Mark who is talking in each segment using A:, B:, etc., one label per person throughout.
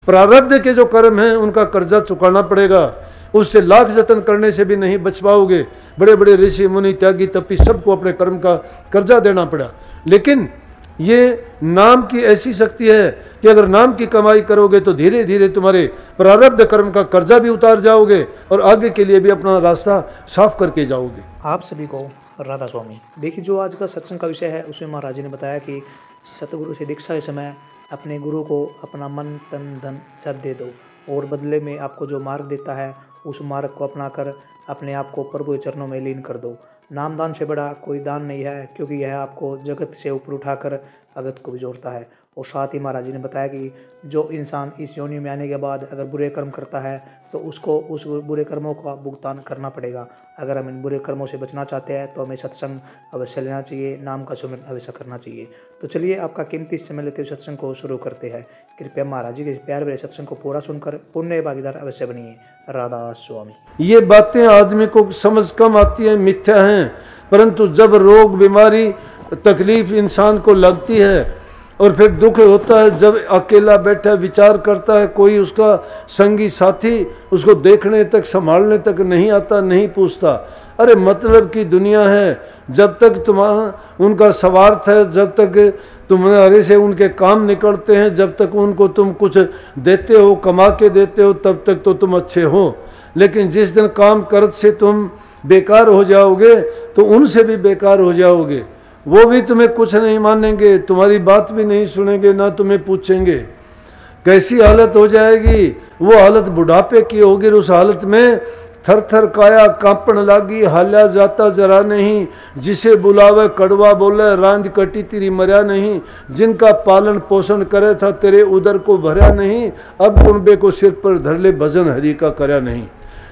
A: प्रारब्ध के जो कर्म हैं उनका कर्जा चुकाना पड़ेगा, उससे लाख जतन करने से भी नहीं बच पाओगे। बड़े बड़े ऋषि मुनि त्यागी तपी सबको अपने कर्म का कर्जा देना पड़ा। लेकिन ये नाम की ऐसी शक्ति है कि अगर नाम की कमाई करोगे तो धीरे धीरे तुम्हारे प्रारब्ध कर्म का कर्जा भी उतार जाओगे और आगे के लिए भी अपना रास्ता साफ करके जाओगे।
B: आप सभी को राधा स्वामी। देखिए, जो आज का सत्संग का विषय है उसमें महाराज जी ने बताया कि सतगुरु से दीक्षा के समय अपने गुरु को अपना मन तन धन सब दे दो और बदले में आपको जो मार्ग देता है उस मार्ग को अपनाकर अपने आप को प्रभु के चरणों में लीन कर दो। नामदान से बड़ा कोई दान नहीं है, क्योंकि यह आपको जगत से ऊपर उठाकर अगत को भी जोड़ता है। और साथ ही महाराज जी ने बताया कि जो इंसान इस योनि में आने के बाद अगर बुरे कर्म करता है तो उसको उस बुरे कर्मों का भुगतान करना पड़ेगा। अगर हम इन बुरे कर्मों से बचना चाहते हैं तो हमें सत्संग अवश्य लेना चाहिए, नाम का सुमिरन अवश्य करना चाहिए। तो चलिए आपका कीमती समय लेते हुए सत्संग को शुरू करते हैं। कृपया महाराज जी के प्यार भरे सत्संग को पूरा सुनकर पुण्य भागीदार अवश्य बनिए। राधा स्वामी।
A: ये बातें आदमी को समझ कम आती है, मिथ्या हैं, परंतु जब रोग बीमारी तकलीफ इंसान को लगती है और फिर दुख होता है, जब अकेला बैठा विचार करता है, कोई उसका संगी साथी उसको देखने तक संभालने तक नहीं आता, नहीं पूछता। अरे मतलब की दुनिया है, जब तक तुम्हारा उनका स्वार्थ है, जब तक तुम्हारे से उनके काम निकलते हैं, जब तक उनको तुम कुछ देते हो, कमा के देते हो, तब तक तो तुम अच्छे हो। लेकिन जिस दिन काम कर्ज से तुम बेकार हो जाओगे तो उनसे भी बेकार हो जाओगे। वो भी तुम्हें कुछ नहीं मानेंगे, तुम्हारी बात भी नहीं सुनेंगे, ना तुम्हें पूछेंगे। कैसी हालत हो जाएगी? वो हालत बुढ़ापे की होगी। उस हालत में थर थर काया कांपण लागी, हाल्या जाता जरा नहीं, जिसे बुलावे कड़वा बोले, रांद कटी तेरी मर्या नहीं, जिनका पालन पोषण करे था तेरे उदर को भरा नहीं, अब कुंबे को सिर पर धर ले, भजन हरि का करया नहीं।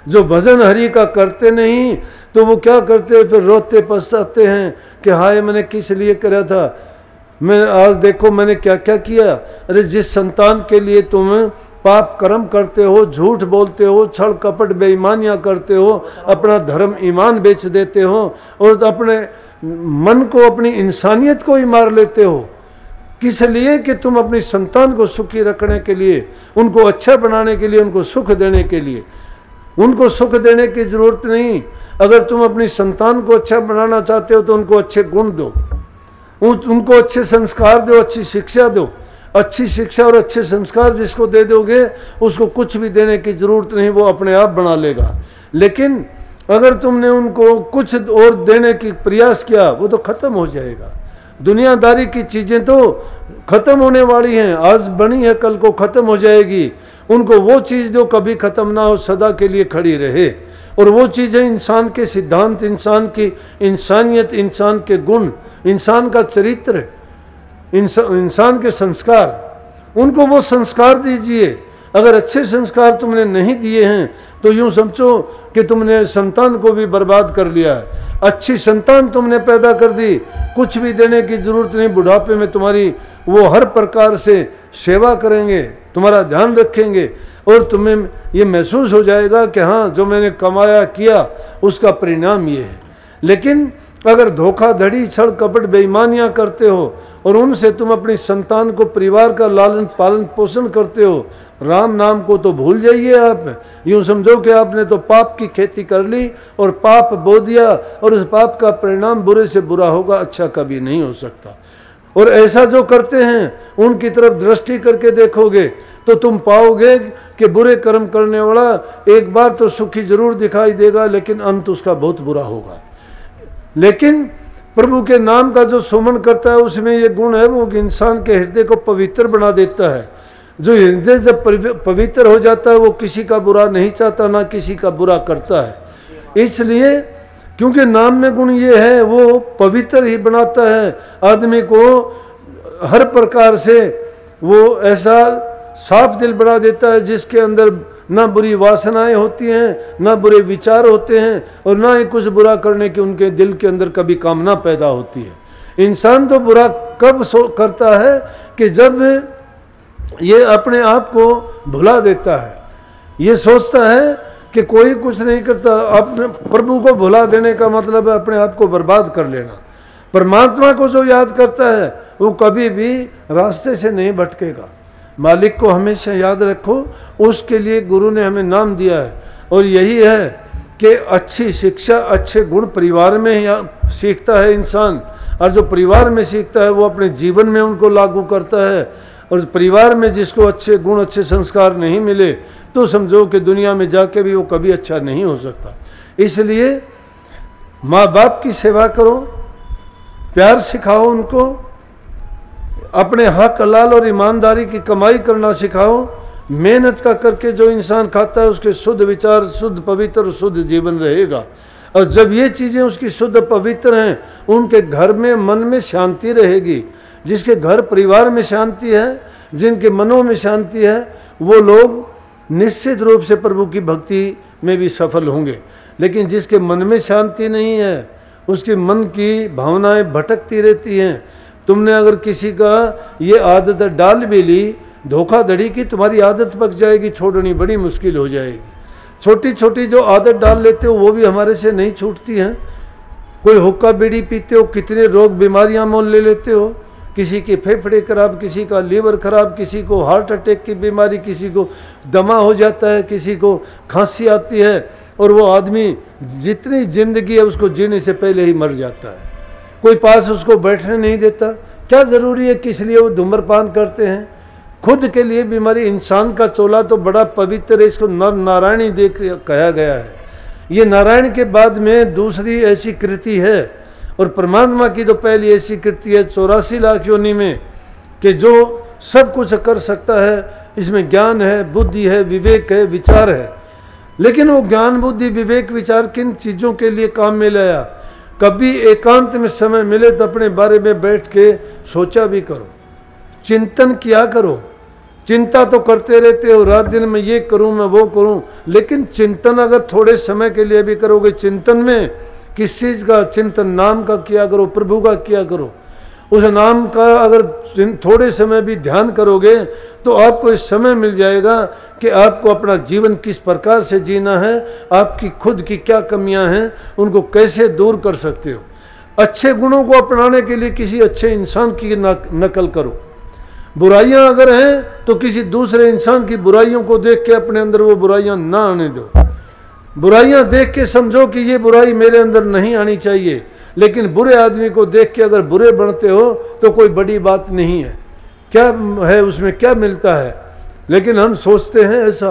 A: जो भजन हरि का करते नहीं तो वो क्या करते, फिर रोते पछताते हैं कि हाय मैंने किस लिए करा था, मैं आज देखो मैंने क्या क्या किया। अरे जिस संतान के लिए तुम पाप कर्म करते हो, झूठ बोलते हो, छल कपट बेईमानियां करते हो, अपना धर्म ईमान बेच देते हो और अपने मन को, अपनी इंसानियत को ही मार लेते हो, किस लिए? कि तुम अपनी संतान को सुखी रखने के लिए, उनको अच्छा बनाने के लिए, उनको सुख देने के लिए। उनको सुख देने की जरूरत नहीं। अगर तुम अपनी संतान को अच्छा बनाना चाहते हो तो उनको अच्छे गुण दो, उनको अच्छे संस्कार दो, अच्छी शिक्षा दो। अच्छी शिक्षा और अच्छे संस्कार जिसको दे दोगे उसको कुछ भी देने की जरूरत नहीं, वो अपने आप बना लेगा। लेकिन अगर तुमने उनको कुछ और देने की प्रयास किया वो तो खत्म हो जाएगा। दुनियादारी की चीजें तो खत्म होने वाली हैं, आज बनी है कल को खत्म हो जाएगी। उनको वो चीज़ जो कभी ख़त्म ना हो, सदा के लिए खड़ी रहे। और वो चीज़ें इंसान के सिद्धांत, इंसान की इंसानियत, इंसान के गुण, इंसान का चरित्र, इंसान के संस्कार, उनको वो संस्कार दीजिए। अगर अच्छे संस्कार तुमने नहीं दिए हैं तो यूँ समझो कि तुमने संतान को भी बर्बाद कर लिया है। अच्छी संतान तुमने पैदा कर दी, कुछ भी देने की जरूरत नहीं। बुढ़ापे में तुम्हारी वो हर प्रकार से सेवा करेंगे, तुम्हारा ध्यान रखेंगे और तुम्हें ये महसूस हो जाएगा कि हाँ जो मैंने कमाया किया उसका परिणाम ये है। लेकिन अगर धोखाधड़ी, छल कपट, बेईमानियां करते हो और उनसे तुम अपनी संतान को, परिवार का लालन पालन पोषण करते हो, राम नाम को तो भूल जाइए। आप यूँ समझो कि आपने तो पाप की खेती कर ली और पाप बो दिया और उस पाप का परिणाम बुरे से बुरा होगा, अच्छा कभी नहीं हो सकता। और ऐसा जो करते हैं उनकी तरफ दृष्टि करके देखोगे तो तुम पाओगे कि बुरे कर्म करने वाला एक बार तो सुखी जरूर दिखाई देगा लेकिन अंत उसका बहुत बुरा होगा। लेकिन प्रभु के नाम का जो सुमन करता है उसमें ये गुण है, वो इंसान के हृदय को पवित्र बना देता है। जो हृदय जब पवित्र हो जाता है वो किसी का बुरा नहीं चाहता, ना किसी का बुरा करता है। इसलिए क्योंकि नाम में गुण ये है, वो पवित्र ही बनाता है आदमी को, हर प्रकार से वो ऐसा साफ दिल बना देता है जिसके अंदर ना बुरी वासनाएं होती हैं, ना बुरे विचार होते हैं और ना ही कुछ बुरा करने की उनके दिल के अंदर कभी कामना पैदा होती है। इंसान तो बुरा कब करता है कि जब ये अपने आप को भुला देता है, ये सोचता है कि कोई कुछ नहीं करता। अपने प्रभु को भुला देने का मतलब है अपने आप को बर्बाद कर लेना। परमात्मा को जो याद करता है वो कभी भी रास्ते से नहीं भटकेगा। मालिक को हमेशा याद रखो, उसके लिए गुरु ने हमें नाम दिया है। और यही है कि अच्छी शिक्षा, अच्छे गुण परिवार में ही सीखता है इंसान, और जो परिवार में सीखता है वो अपने जीवन में उनको लागू करता है। और परिवार में जिसको अच्छे गुण, अच्छे संस्कार नहीं मिले तो समझो कि दुनिया में जाके भी वो कभी अच्छा नहीं हो सकता। इसलिए माँ बाप की सेवा करो, प्यार सिखाओ उनको, अपने हक हलाल और ईमानदारी की कमाई करना सिखाओ। मेहनत का करके जो इंसान खाता है उसके शुद्ध विचार, शुद्ध पवित्र और शुद्ध जीवन रहेगा। और जब ये चीज़ें उसकी शुद्ध पवित्र हैं, उनके घर में, मन में शांति रहेगी। जिसके घर परिवार में शांति है, जिनके मनों में शांति है, वो लोग निश्चित रूप से प्रभु की भक्ति में भी सफल होंगे। लेकिन जिसके मन में शांति नहीं है, उसके मन की भावनाएं भटकती रहती हैं। तुमने अगर किसी का ये आदत डाल भी ली, धोखाधड़ी की, तुम्हारी आदत पक जाएगी, छोड़नी बड़ी मुश्किल हो जाएगी। छोटी छोटी जो आदत डाल लेते हो वो भी हमारे से नहीं छूटती हैं। कोई हुक्का बीड़ी पीते हो, कितने रोग बीमारियां मोल ले लेते हो। किसी के फेफड़े खराब, किसी का लीवर खराब, किसी को हार्ट अटैक की बीमारी, किसी को दमा हो जाता है, किसी को खांसी आती है, और वो आदमी जितनी जिंदगी है उसको जीने से पहले ही मर जाता है। कोई पास उसको बैठने नहीं देता। क्या ज़रूरी है, किस लिए वो धूम्रपान करते हैं? खुद के लिए बीमारी। इंसान का चोला तो बड़ा पवित्र है, इसको नर नारायणी देख कहा गया है। ये नारायण के बाद में दूसरी ऐसी कृति है, और परमात्मा की तो पहली ऐसी कृति है 84 लाख योनि में, कि जो सब कुछ कर सकता है। इसमें ज्ञान है, बुद्धि है, विवेक है, विचार है। लेकिन वो ज्ञान, बुद्धि, विवेक, विचार किन चीज़ों के लिए काम में लाया? कभी एकांत में समय मिले तो अपने बारे में बैठ के सोचा भी करो, चिंतन किया करो। चिंता तो करते रहते हो, रात दिन में ये करूं, मैं वो करूं, लेकिन चिंतन अगर थोड़े समय के लिए भी करोगे, चिंतन में किस चीज़ का चिंतन? नाम का किया करो, प्रभु का किया करो। उस नाम का अगर थोड़े समय भी ध्यान करोगे तो आपको इस समय मिल जाएगा कि आपको अपना जीवन किस प्रकार से जीना है, आपकी खुद की क्या कमियां हैं, उनको कैसे दूर कर सकते हो। अच्छे गुणों को अपनाने के लिए किसी अच्छे इंसान की नकल करो। बुराइयां अगर हैं तो किसी दूसरे इंसान की बुराइयों को देख के अपने अंदर वो बुराइयां ना आने दो। बुराइयां देख के समझो कि ये बुराई मेरे अंदर नहीं आनी चाहिए, लेकिन बुरे आदमी को देख के अगर बुरे बनते हो तो कोई बड़ी बात नहीं है। क्या है उसमें, क्या मिलता है? लेकिन हम सोचते हैं ऐसा।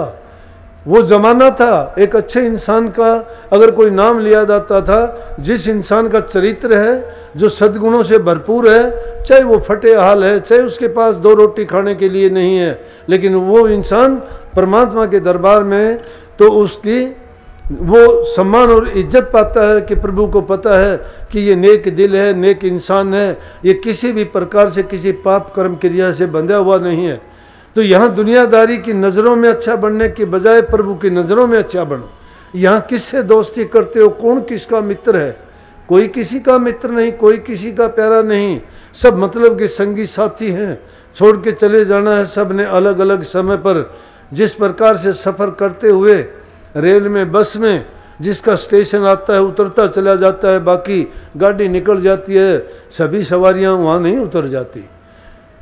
A: वो ज़माना था, एक अच्छे इंसान का अगर कोई नाम लिया जाता था, जिस इंसान का चरित्र है, जो सद्गुणों से भरपूर है, चाहे वो फटे हाल है, चाहे उसके पास 2 रोटी खाने के लिए नहीं है, लेकिन वो इंसान परमात्मा के दरबार में तो उसकी वो सम्मान और इज्जत पाता है कि प्रभु को पता है कि ये नेक दिल है, नेक इंसान है, ये किसी भी प्रकार से किसी पाप कर्म क्रिया से बंधा हुआ नहीं है। तो यहाँ दुनियादारी की नज़रों में अच्छा बनने के बजाय प्रभु की नज़रों में अच्छा बनो। यहाँ किससे दोस्ती करते हो? कौन किसका मित्र है? कोई किसी का मित्र नहीं, कोई किसी का प्यारा नहीं। सब मतलब के संगी साथी हैं। छोड़ के चले जाना है सब ने अलग अलग समय पर। जिस प्रकार से सफ़र करते हुए रेल में, बस में, जिसका स्टेशन आता है उतरता चला जाता है, बाकी गाड़ी निकल जाती है, सभी सवारियां वहाँ नहीं उतर जाती।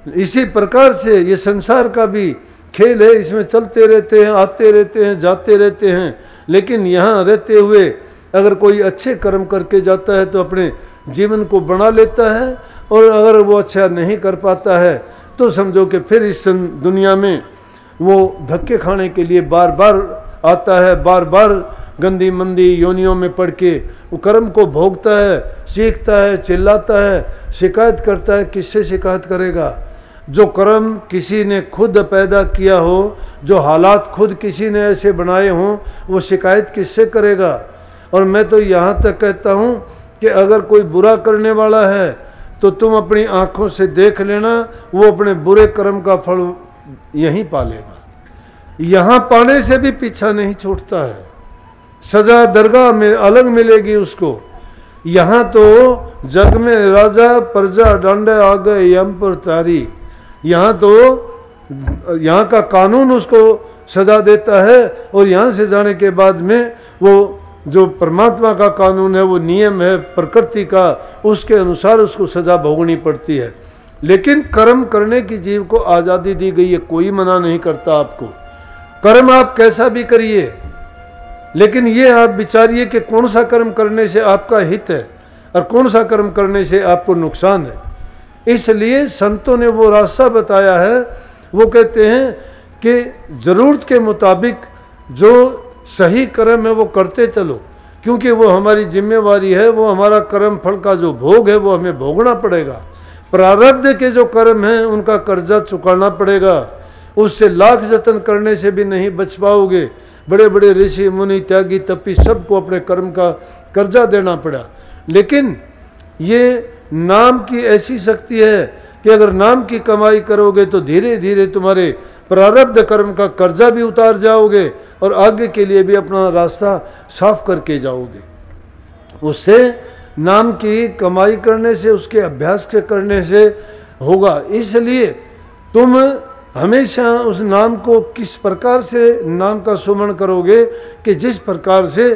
A: इसी प्रकार से ये संसार का भी खेल है, इसमें चलते रहते हैं, आते रहते हैं, जाते रहते हैं। लेकिन यहाँ रहते हुए अगर कोई अच्छे कर्म करके जाता है तो अपने जीवन को बना लेता है, और अगर वो अच्छा नहीं कर पाता है तो समझो कि फिर इस दुनिया में वो धक्के खाने के लिए बार बार आता है, बार बार गंदी मंदी योनियों में पड़ के वो कर्म को भोगता है, सीखता है, चिल्लाता है, शिकायत करता है। किससे शिकायत करेगा? जो कर्म किसी ने खुद पैदा किया हो, जो हालात खुद किसी ने ऐसे बनाए हों, वो शिकायत किससे करेगा? और मैं तो यहाँ तक कहता हूँ कि अगर कोई बुरा करने वाला है तो तुम अपनी आँखों से देख लेना, वो अपने बुरे कर्म का फल यहीं पालेगा। यहाँ पाने से भी पीछा नहीं छूटता है। सजा दरगाह में अलग मिलेगी उसको। यहाँ तो जग में राजा प्रजा डांडे आ गए यम पर तारी। यहाँ तो यहाँ का कानून उसको सजा देता है, और यहाँ से जाने के बाद में वो जो परमात्मा का कानून है, वो नियम है प्रकृति का, उसके अनुसार उसको सजा भोगनी पड़ती है। लेकिन कर्म करने की जीव को आज़ादी दी गई है, कोई मना नहीं करता आपको। कर्म आप कैसा भी करिए, लेकिन ये आप विचारिए कि कौन सा कर्म करने से आपका हित है और कौन सा कर्म करने से आपको नुकसान है। इसलिए संतों ने वो रास्ता बताया है। वो कहते हैं कि ज़रूरत के मुताबिक जो सही कर्म है वो करते चलो, क्योंकि वो हमारी जिम्मेवारी है। वो हमारा कर्म फल का जो भोग है वो हमें भोगना पड़ेगा। प्रारब्ध के जो कर्म हैं उनका कर्जा चुकाना पड़ेगा। उससे लाख जतन करने से भी नहीं बच पाओगे। बड़े बड़े ऋषि मुनि त्यागी तपी सबको अपने कर्म का कर्जा देना पड़ा। लेकिन ये नाम की ऐसी शक्ति है कि अगर नाम की कमाई करोगे तो धीरे धीरे तुम्हारे प्रारब्ध कर्म का कर्जा भी उतार जाओगे और आगे के लिए भी अपना रास्ता साफ करके जाओगे। उससे नाम की कमाई करने से, उसके अभ्यास के करने से होगा। इसलिए तुम हमेशा उस नाम को किस प्रकार से नाम का सुमरण करोगे कि जिस प्रकार से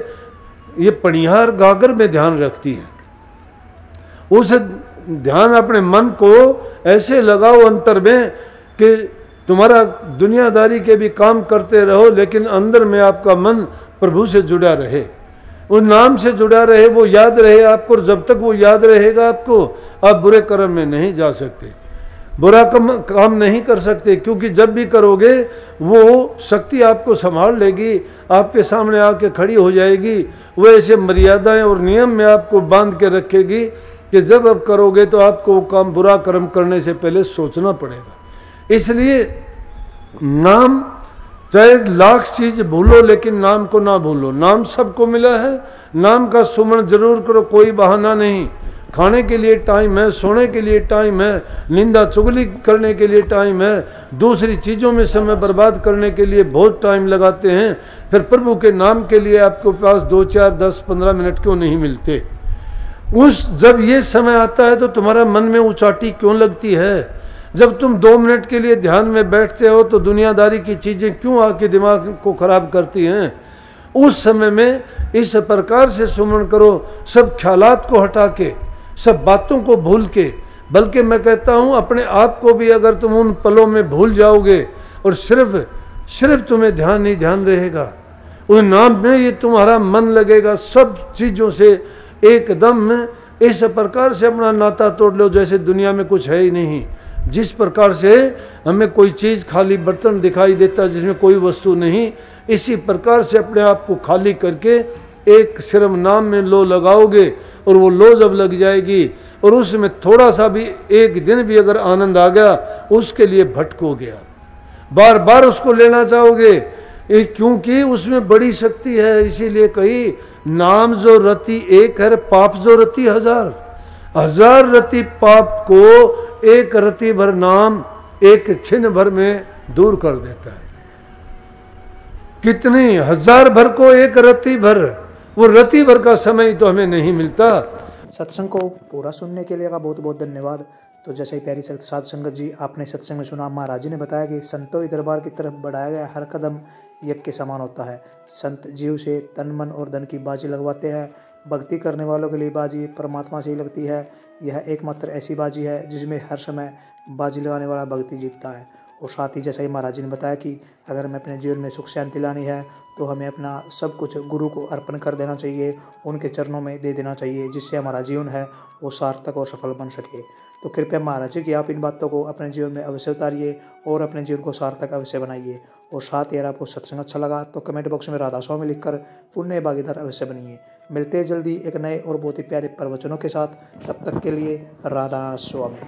A: ये पनिहार गागर में ध्यान रखती है। उस ध्यान अपने मन को ऐसे लगाओ अंतर में कि तुम्हारा दुनियादारी के भी काम करते रहो, लेकिन अंदर में आपका मन प्रभु से जुड़ा रहे, उस नाम से जुड़ा रहे, वो याद रहे आपको। और जब तक वो याद रहेगा आपको, आप बुरे कर्म में नहीं जा सकते, बुरा काम नहीं कर सकते, क्योंकि जब भी करोगे वो शक्ति आपको संभाल लेगी, आपके सामने आके खड़ी हो जाएगी। वो ऐसे मर्यादाएं और नियम में आपको बांध के रखेगी कि जब अब करोगे तो आपको वो काम, बुरा कर्म करने से पहले सोचना पड़ेगा। इसलिए नाम, चाहे लाख चीज भूलो लेकिन नाम को ना भूलो। नाम सबको मिला है, नाम का सुमरण जरूर करो, कोई बहाना नहीं। खाने के लिए टाइम है, सोने के लिए टाइम है, निंदा चुगली करने के लिए टाइम है, दूसरी चीज़ों में समय बर्बाद करने के लिए बहुत टाइम लगाते हैं। फिर प्रभु के नाम के लिए आपके पास 2, 4, 10, 15 मिनट क्यों नहीं मिलते? जब ये समय आता है तो तुम्हारा मन में उचाटी क्यों लगती है? जब तुम 2 मिनट के लिए ध्यान में बैठते हो तो दुनियादारी की चीज़ें क्यों आके दिमाग को खराब करती हैं? उस समय में इस प्रकार से सुमरण करो, सब ख्यालात को हटा के, सब बातों को भूल के। बल्कि मैं कहता हूँ अपने आप को भी अगर तुम उन पलों में भूल जाओगे और सिर्फ तुम्हें ध्यान ही ध्यान रहेगा, उस नाम में ये तुम्हारा मन लगेगा, सब चीज़ों से एकदम इस प्रकार से अपना नाता तोड़ लो जैसे दुनिया में कुछ है ही नहीं। जिस प्रकार से हमें कोई चीज़, खाली बर्तन दिखाई देता जिसमें कोई वस्तु नहीं, इसी प्रकार से अपने आप को खाली करके एक सिर्फ नाम में लो लगाओगे। और वो लो जब लग जाएगी और उसमें थोड़ा सा भी, एक दिन भी अगर आनंद आ गया, उसके लिए भटकोगे, बार बार उसको लेना चाहोगे, क्योंकि उसमें बड़ी शक्ति है। इसीलिए कही, नाम जो रति एक है, पाप जो रति 1000। 1000 रति पाप को एक रति भर नाम एक छिन भर में दूर कर देता है। कितनी 1000 भर को एक रति भर, वो रति भर का समय तो हमें नहीं मिलता।
B: सत्संग को पूरा सुनने के लिए का बहुत बहुत धन्यवाद। तो जैसे ही प्यारी साध संगत जी, आपने सत्संग में सुना, महाराज जी ने बताया कि संतों के दरबार की तरफ बढ़ाया गया हर कदम यज्ञ के समान होता है। संत जीव से तन मन और धन की बाजी लगवाते हैं। भक्ति करने वालों के लिए बाजी परमात्मा से ही लगती है। यह एकमात्र ऐसी बाजी है जिसमें हर समय बाजी लगाने वाला भक्ति जीतता है। और साथ ही जैसा ही महाराज जी ने बताया कि अगर हमें अपने जीवन में सुख शांति लानी है तो हमें अपना सब कुछ गुरु को अर्पण कर देना चाहिए, उनके चरणों में दे देना चाहिए, जिससे हमारा जीवन है वो सार्थक और सफल बन सके। तो कृपया महाराज जी की आप इन बातों को अपने जीवन में अवश्य उतारिए और अपने जीवन को सार्थक अवश्य बनाइए। और साथ ही अगर आपको सत्संग अच्छा लगा तो कमेंट बॉक्स में राधा स्वामी लिखकर पुण्य भागीदार अवश्य बनिए। मिलते हैं जल्दी एक नए और बहुत ही प्यारे प्रवचनों के साथ। तब तक के लिए राधा स्वामी।